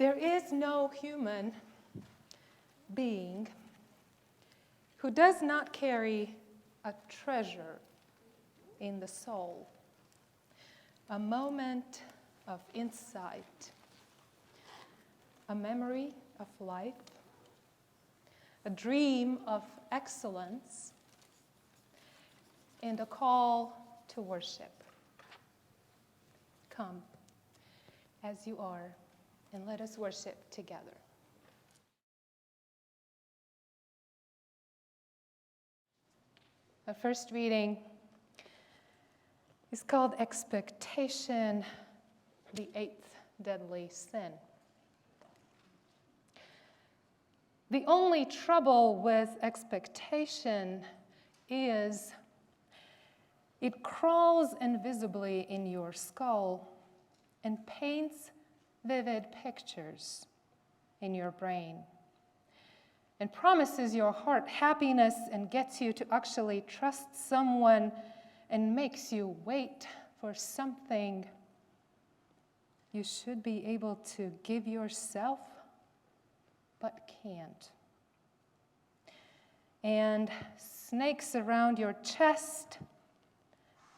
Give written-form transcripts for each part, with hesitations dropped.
There is no human being who does not carry a treasure in the soul, a moment of insight, a memory of life, a dream of excellence, and a call to worship. Come as you are, and let us worship together. Our first reading is called Expectation, the Eighth Deadly Sin. The only trouble with expectation is it crawls invisibly in your skull and paints vivid pictures in your brain and promises your heart happiness and gets you to actually trust someone and makes you wait for something you should be able to give yourself but can't. And snakes around your chest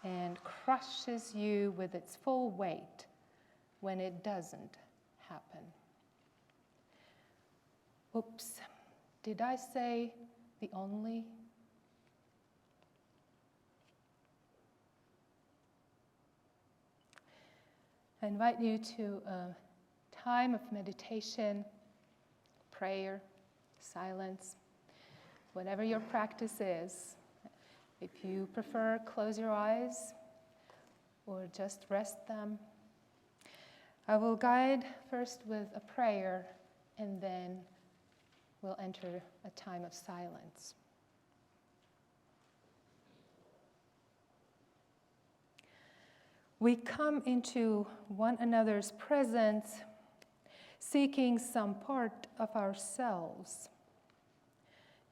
and crushes you with its full weight when it doesn't happen. Oops, did I say the only? I invite you to a time of meditation, prayer, silence, whatever your practice is. If you prefer, close your eyes or just rest them. I will guide first with a prayer, and then we'll enter a time of silence. We come into one another's presence seeking some part of ourselves,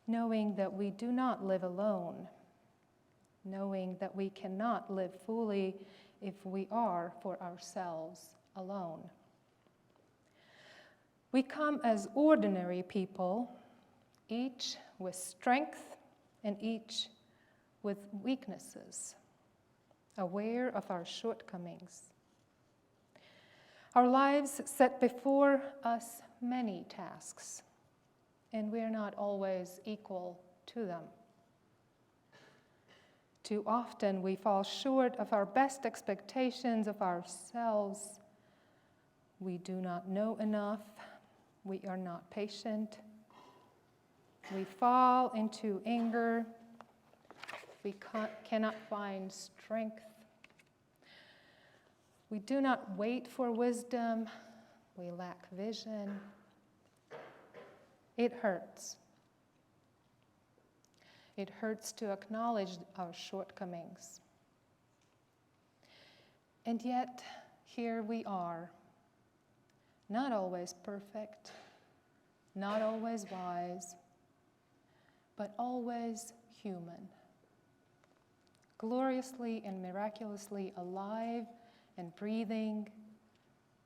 knowing that we do not live alone, knowing that we cannot live fully if we are for ourselves alone. We come as ordinary people, each with strength and each with weaknesses, aware of our shortcomings. Our lives set before us many tasks, and we're not always equal to them. Too often we fall short of our best expectations of ourselves. We do not know enough. We are not patient. We fall into anger. We cannot find strength. We do not wait for wisdom. We lack vision. It hurts. It hurts to acknowledge our shortcomings. And yet, here we are, not always perfect, not always wise, but always human, gloriously and miraculously alive and breathing,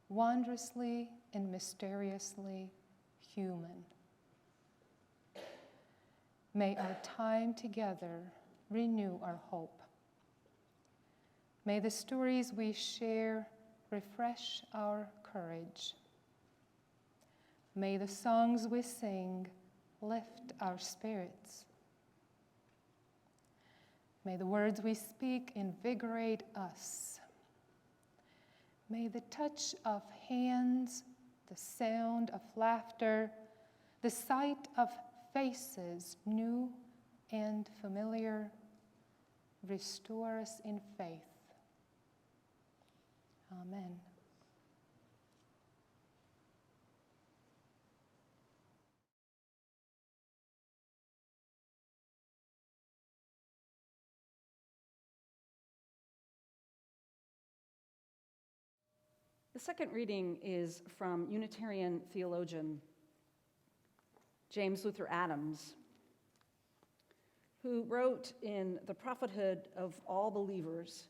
wondrously and mysteriously human. May our time together renew our hope. May the stories we share refresh our courage. May the songs we sing lift our spirits. May the words we speak invigorate us. May the touch of hands, the sound of laughter, the sight of faces new and familiar restore us in faith. Amen. The second reading is from Unitarian theologian James Luther Adams, who wrote in The Prophethood of All Believers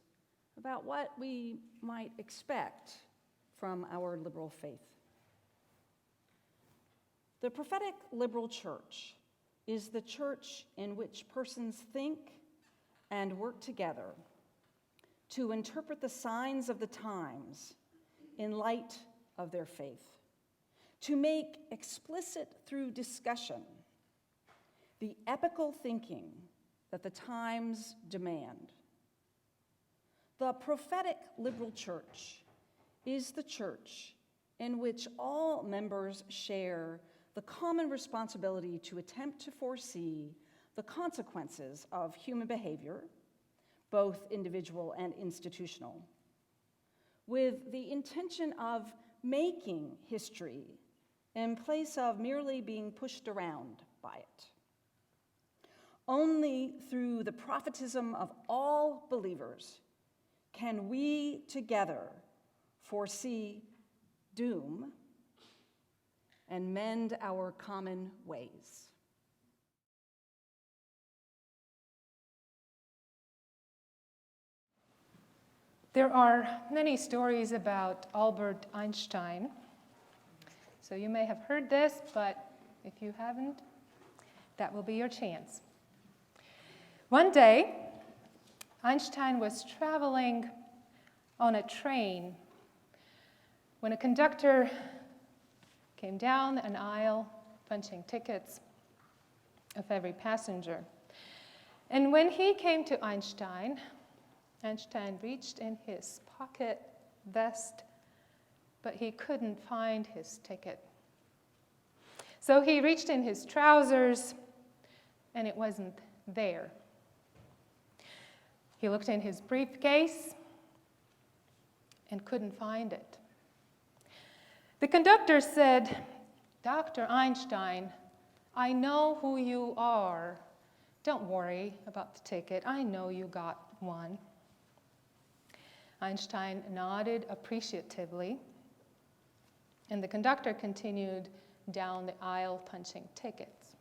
about what we might expect from our liberal faith. The prophetic liberal church is the church in which persons think and work together to interpret the signs of the times in light of their faith, to make explicit through discussion the epical thinking that the times demand. The prophetic liberal church is the church in which all members share the common responsibility to attempt to foresee the consequences of human behavior, both individual and institutional, with the intention of making history in place of merely being pushed around by it. Only through the prophetism of all believers can we together foresee doom and mend our common ways. There are many stories about Albert Einstein. So you may have heard this, but if you haven't, that will be your chance. One day, Einstein was traveling on a train when a conductor came down an aisle punching tickets of every passenger. And when he came to Einstein, Einstein reached in his pocket vest, but he couldn't find his ticket. So he reached in his trousers, and it wasn't there. He looked in his briefcase and couldn't find it. The conductor said, "Dr. Einstein, I know who you are. Don't worry about the ticket. I know you got one." Einstein nodded appreciatively, and the conductor continued down the aisle punching tickets.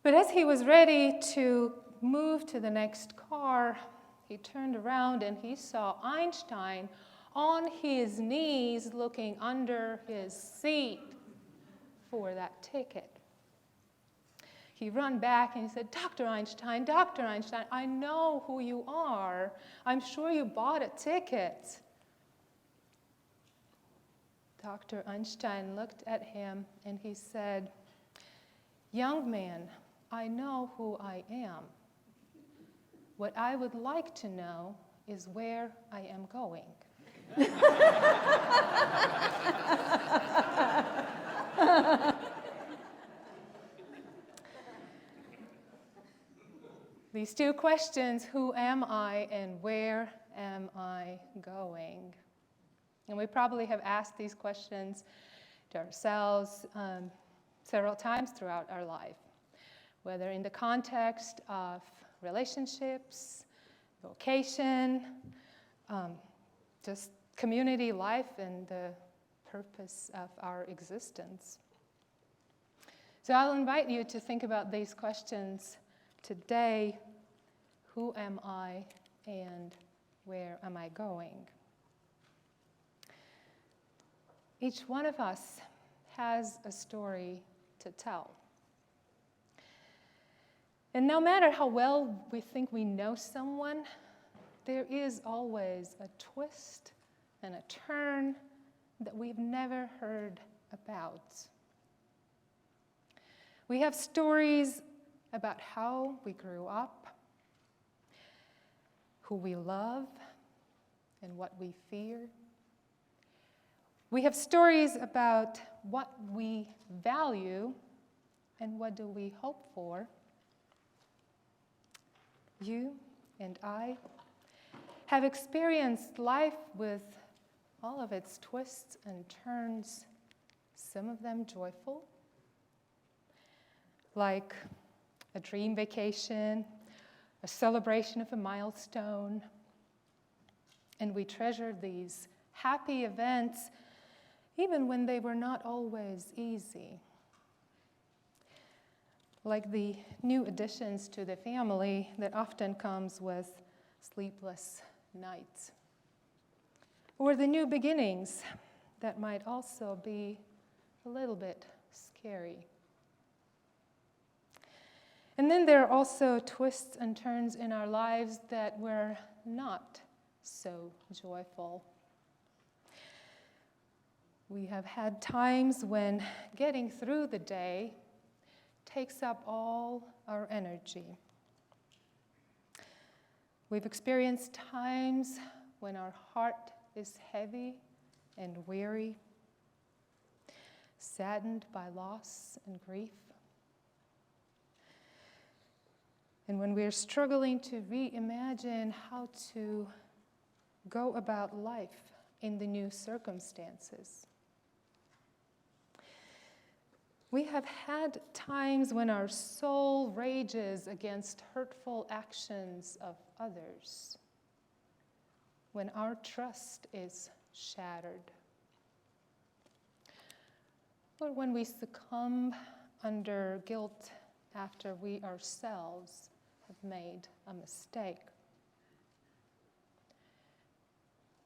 But as he was ready to move to the next car, he turned around and he saw Einstein on his knees looking under his seat for that ticket. He ran back and he said, Dr. Einstein, I know who you are. I'm sure you bought a ticket." Dr. Einstein looked at him and he said, "Young man, I know who I am. What I would like to know is where I am going." These two questions, who am I and where am I going? And we probably have asked these questions to ourselves several times throughout our life, whether in the context of relationships, vocation, just community life and the purpose of our existence. So I'll invite you to think about these questions today. Who am I and where am I going? Each one of us has a story to tell. And no matter how well we think we know someone, there is always a twist and a turn that we've never heard about. We have stories about how we grew up, who we love, and what we fear. We have stories about what we value and what do we hope for. You and I have experienced life with all of its twists and turns, some of them joyful, like a dream vacation, a celebration of a milestone. And we treasure these happy events even when they were not always easy. Like the new additions to the family that often comes with sleepless nights. Or the new beginnings that might also be a little bit scary. And then there are also twists and turns in our lives that were not so joyful. We have had times when getting through the day takes up all our energy. We've experienced times when our heart is heavy and weary, saddened by loss and grief. And when we're struggling to reimagine how to go about life in the new circumstances. We have had times when our soul rages against hurtful actions of others, when our trust is shattered, or when we succumb under guilt after we ourselves have made a mistake.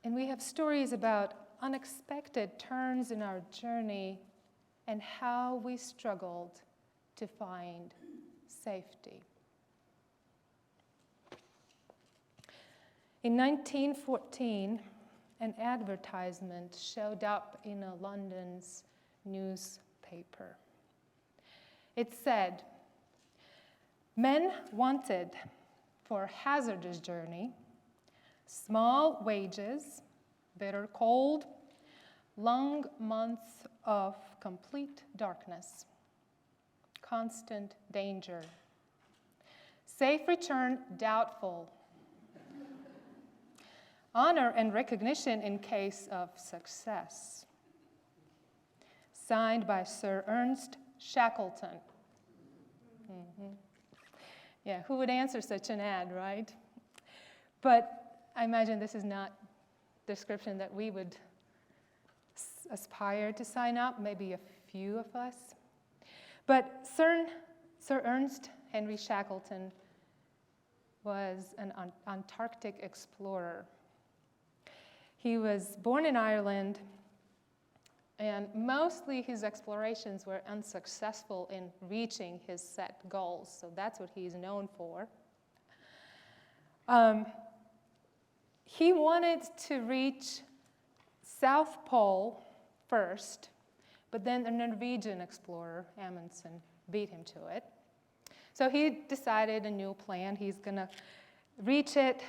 And we have stories about unexpected turns in our journey and how we struggled to find safety. In 1914, an advertisement showed up in a London's newspaper. It said, "Men wanted for hazardous journey, small wages, bitter cold, long months of complete darkness, constant danger, safe return doubtful, honor and recognition in case of success. Signed by Sir Ernest Shackleton." Yeah, who would answer such an ad, right? But I imagine this is not the description that we would aspire to sign up, maybe a few of us. But Sir Ernest Henry Shackleton was an Antarctic explorer. He was born in Ireland, and mostly his explorations were unsuccessful in reaching his set goals, so that's what he's known for. He wanted to reach South Pole first, but then a Norwegian explorer, Amundsen, beat him to it. So he decided a new plan. He's going to reach it,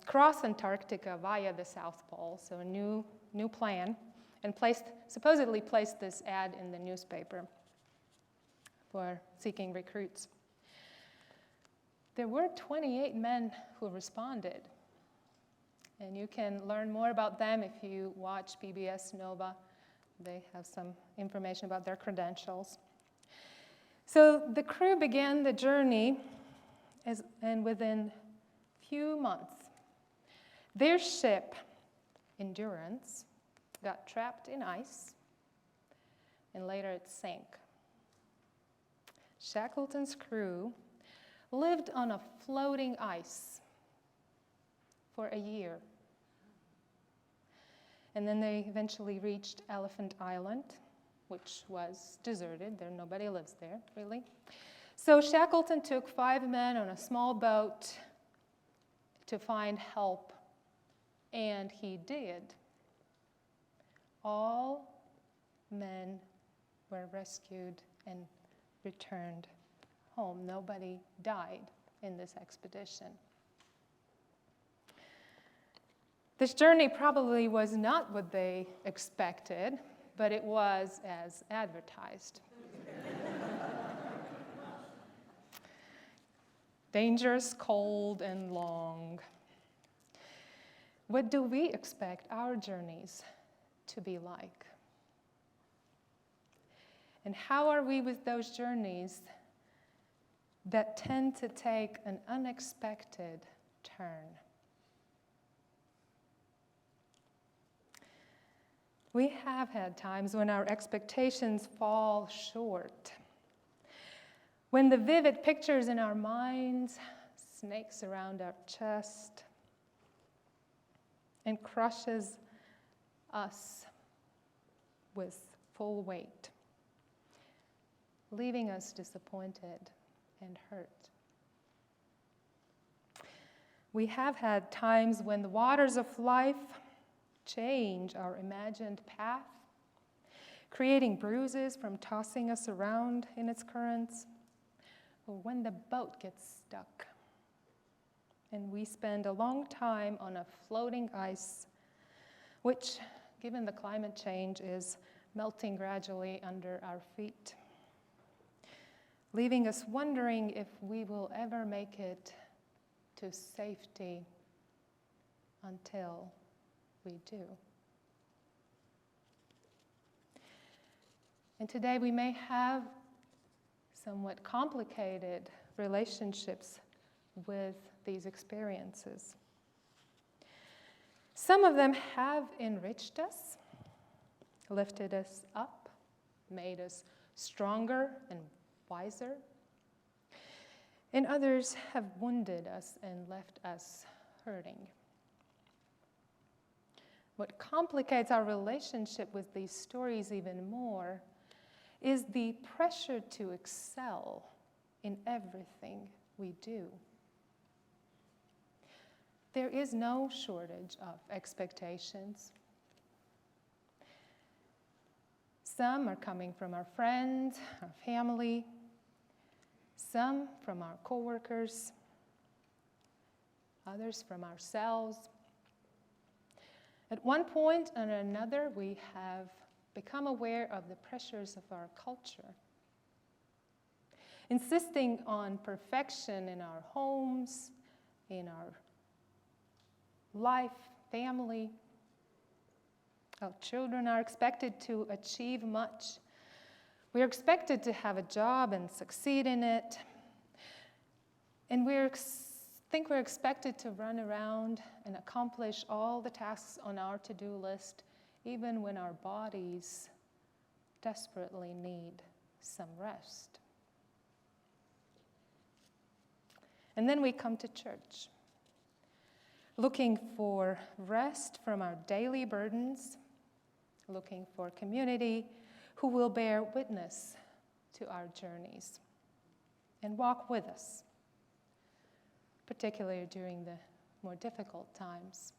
cross Antarctica via the South Pole, so a new plan, and supposedly placed this ad in the newspaper for seeking recruits. There were 28 men who responded, and you can learn more about them if you watch PBS Nova. They have some information about their credentials. So the crew began the journey, and within few months, their ship, Endurance, got trapped in ice, and later it sank. Shackleton's crew lived on a floating ice for a year. And then they eventually reached Elephant Island, which was deserted. Nobody lives there, really. So Shackleton took 5 men on a small boat to find help, and he did. All men were rescued and returned home. Nobody died in this expedition. This journey probably was not what they expected, but it was as advertised. Dangerous, cold, and long. What do we expect our journeys to be like? And how are we with those journeys that tend to take an unexpected turn? We have had times when our expectations fall short, when the vivid pictures in our minds, snakes around our chest, and crushes us with full weight, leaving us disappointed and hurt. We have had times when the waters of life change our imagined path, creating bruises from tossing us around in its currents, or when the boat gets stuck and we spend a long time on a floating ice, which, given the climate change, is melting gradually under our feet, leaving us wondering if we will ever make it to safety until we do. And today we may have somewhat complicated relationships with these experiences. Some of them have enriched us, lifted us up, made us stronger and wiser. And others have wounded us and left us hurting. What complicates our relationship with these stories even more is the pressure to excel in everything we do. There is no shortage of expectations. Some are coming from our friends, our family, some from our coworkers, others from ourselves. At one point or another, we have become aware of the pressures of our culture, insisting on perfection in our homes, in our life, family. Our children are expected to achieve much. We are expected to have a job and succeed in it. And think we're expected to run around and accomplish all the tasks on our to-do list, even when our bodies desperately need some rest. And then we come to church, looking for rest from our daily burdens, looking for community who will bear witness to our journeys and walk with us, particularly during the more difficult times.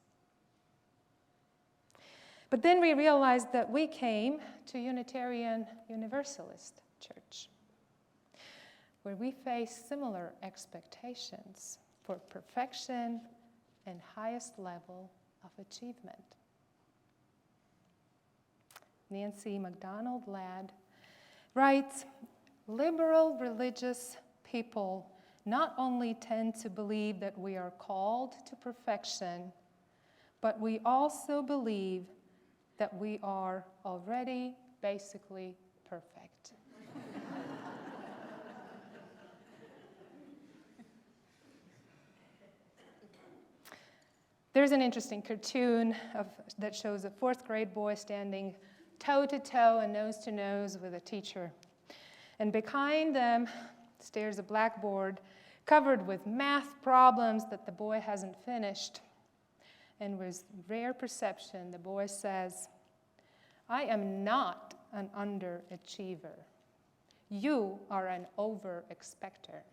But then we realized that we came to Unitarian Universalist Church, where we face similar expectations for perfection and highest level of achievement. Nancy MacDonald Ladd writes, liberal religious people not only tend to believe that we are called to perfection, but we also believe that we are already basically perfect. There's an interesting cartoon that shows a fourth grade boy standing toe-to-toe and nose-to-nose with a teacher. And behind them stares a blackboard covered with math problems that the boy hasn't finished. And with rare perception, the boy says, "I am not an underachiever. You are an over-expector."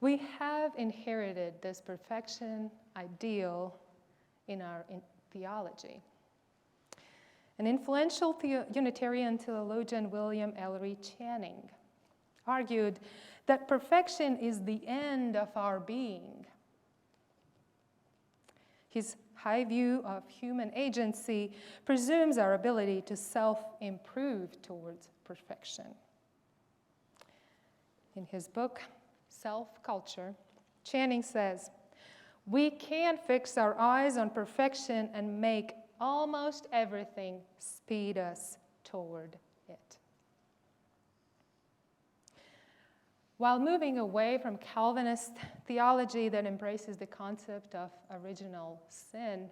We have inherited this perfection ideal in our theology. An influential Unitarian theologian, William Ellery Channing, argued that perfection is the end of our being. His high view of human agency presumes our ability to self-improve towards perfection. In his book, Self-Culture, Channing says, "We can fix our eyes on perfection and make almost everything speed us toward it." While moving away from Calvinist theology that embraces the concept of original sin,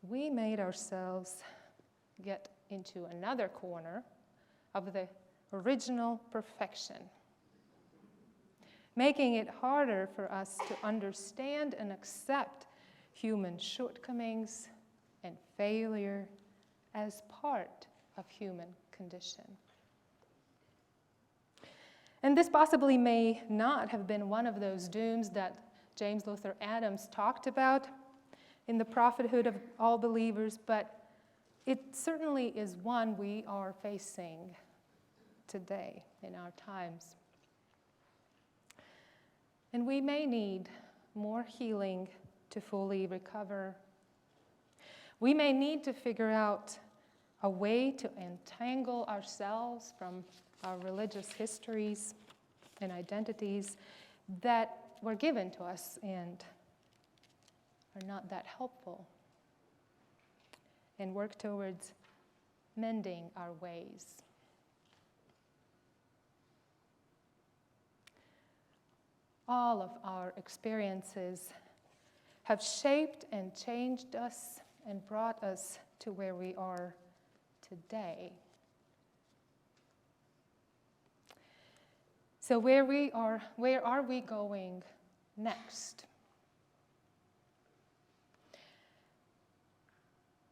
we made ourselves get into another corner of the original perfection. making it harder for us to understand and accept human shortcomings and failure as part of human condition. And this possibly may not have been one of those dooms that James Luther Adams talked about in the prophethood of all believers, but it certainly is one we are facing today in our times. And we may need more healing to fully recover. We may need to figure out a way to entangle ourselves from our religious histories and identities that were given to us and are not that helpful, and work towards mending our ways. All of our experiences have shaped and changed us and brought us to where we are today. So where are we going next?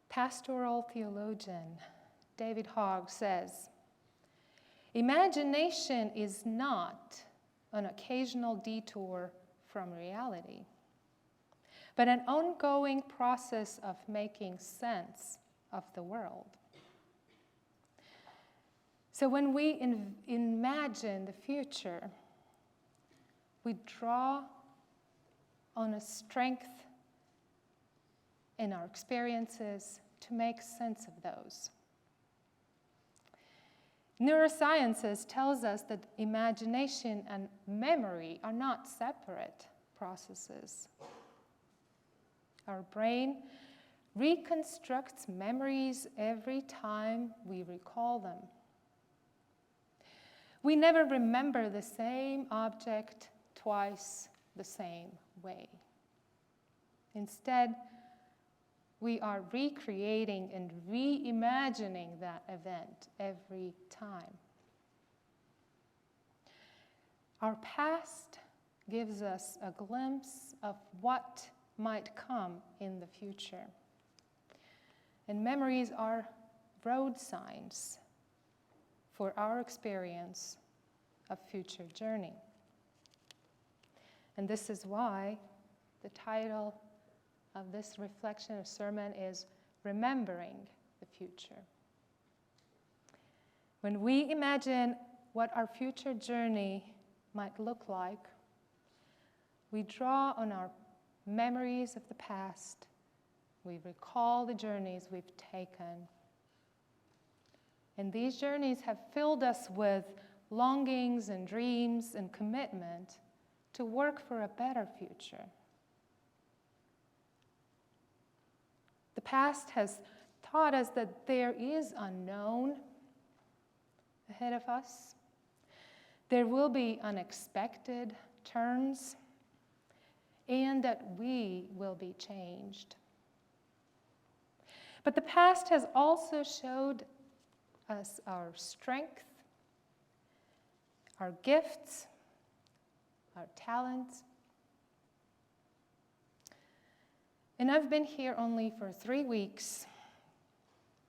Pastoral theologian David Hogg says, "Imagination is not an occasional detour from reality, but an ongoing process of making sense of the world." So when we imagine the future, we draw on a strength in our experiences to make sense of those. Neurosciences tells us that imagination and memory are not separate processes. Our brain reconstructs memories every time we recall them. We never remember the same object twice the same way. Instead, we are recreating and reimagining that event every time. Our past gives us a glimpse of what might come in the future. And memories are road signs for our experience of future journey. And this is why the title of this reflection or sermon is Remembering the Future. When we imagine what our future journey might look like, we draw on our memories of the past. We recall the journeys we've taken. And these journeys have filled us with longings and dreams and commitment to work for a better future. The past has taught us that there is unknown ahead of us. There will be unexpected turns, and that we will be changed. But the past has also showed us our strength, our gifts, our talents. And I've been here only for 3 weeks,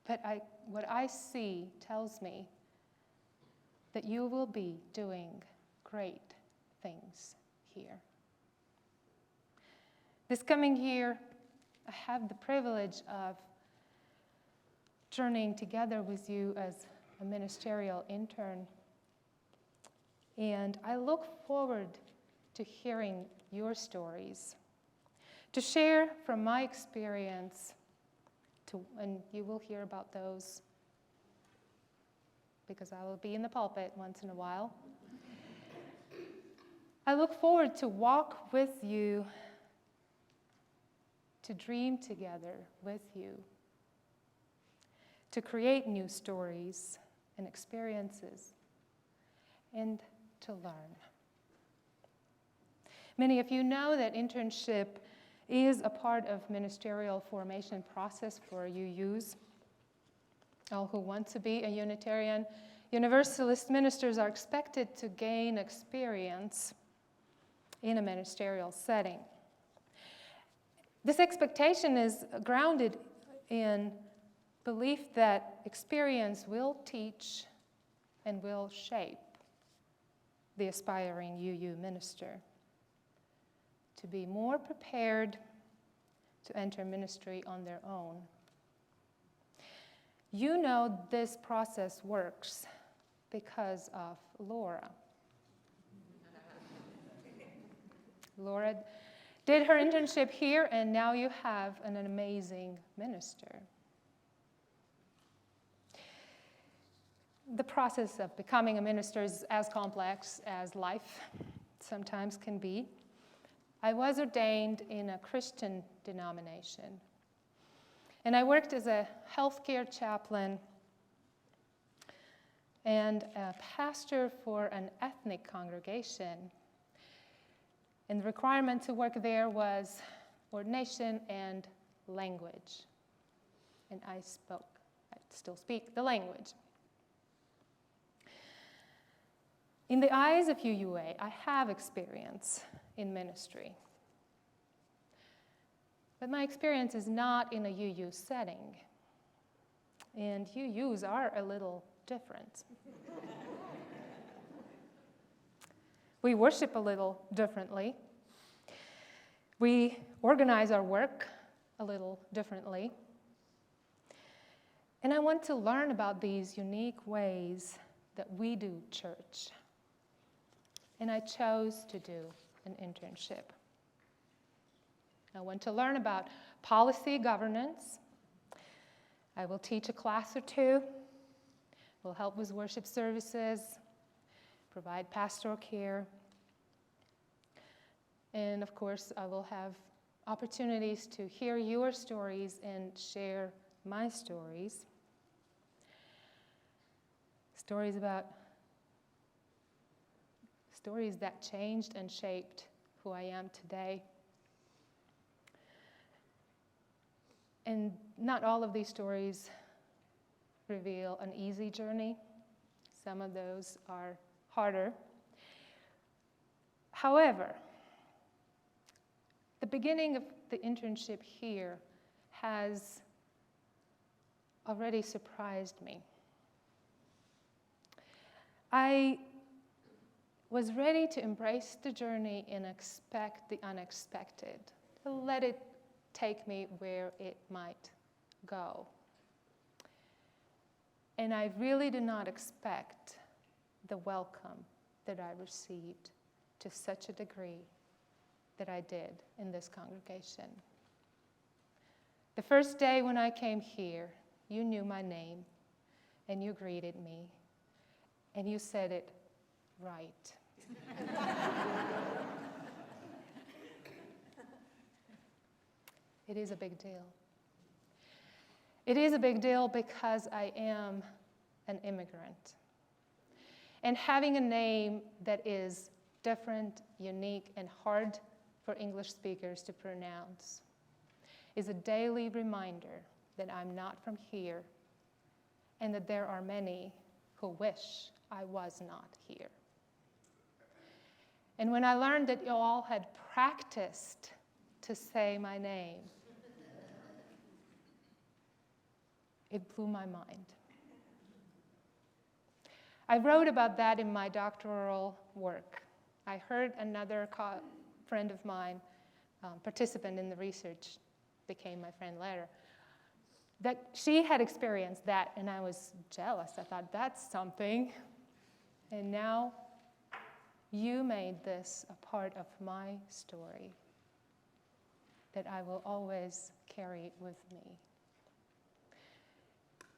but what I see tells me that you will be doing great things here. This coming year, I have the privilege of journeying together with you as a ministerial intern. And I look forward to hearing your stories, to share from my experience, and you will hear about those because I will be in the pulpit once in a while. I look forward to walk with you, to dream together with you, to create new stories and experiences, and to learn. Many of you know that internship is a part of ministerial formation process for UUs. All who want to be a Unitarian Universalist ministers are expected to gain experience in a ministerial setting. This expectation is grounded in belief that experience will teach and will shape the aspiring UU minister to be more prepared to enter ministry on their own. You know this process works because of Laura. Laura did her internship here, and now you have an amazing minister. The process of becoming a minister is as complex as life sometimes can be. I was ordained in a Christian denomination, and I worked as a healthcare chaplain and a pastor for an ethnic congregation. And the requirement to work there was ordination and language. And I still speak the language. In the eyes of UUA, I have experience in ministry. But my experience is not in a UU setting. And UUs are a little different. We worship a little differently. We organize our work a little differently. And I want to learn about these unique ways that we do church. And I chose to do an internship. I want to learn about policy governance. I will teach a class or two. Will help with worship services, provide pastoral care. And of course, I will have opportunities to hear your stories and share my stories. Stories that changed and shaped who I am today. And not all of these stories reveal an easy journey. Some of those are harder. However, the beginning of the internship here has already surprised me. I was ready to embrace the journey and expect the unexpected, to let it take me where it might go. And I really did not expect the welcome that I received to such a degree that I did in this congregation. The first day when I came here, you knew my name, and you greeted me, and you said it right. It is a big deal. It is a big deal because I am an immigrant. And having a name that is different, unique, and hard for English speakers to pronounce is a daily reminder that I'm not from here and that there are many who wish I was not here. And when I learned that you all had practiced to say my name, it blew my mind. I wrote about that in my doctoral work. I heard another friend of mine, participant in the research, became my friend later, that she had experienced that, and I was jealous. I thought, that's something. And now you made this a part of my story that I will always carry with me.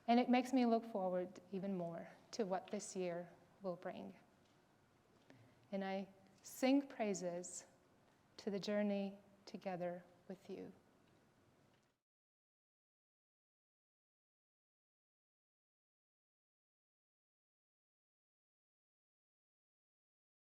And it makes me look forward even more to what this year will bring. And I sing praises to the journey together with you.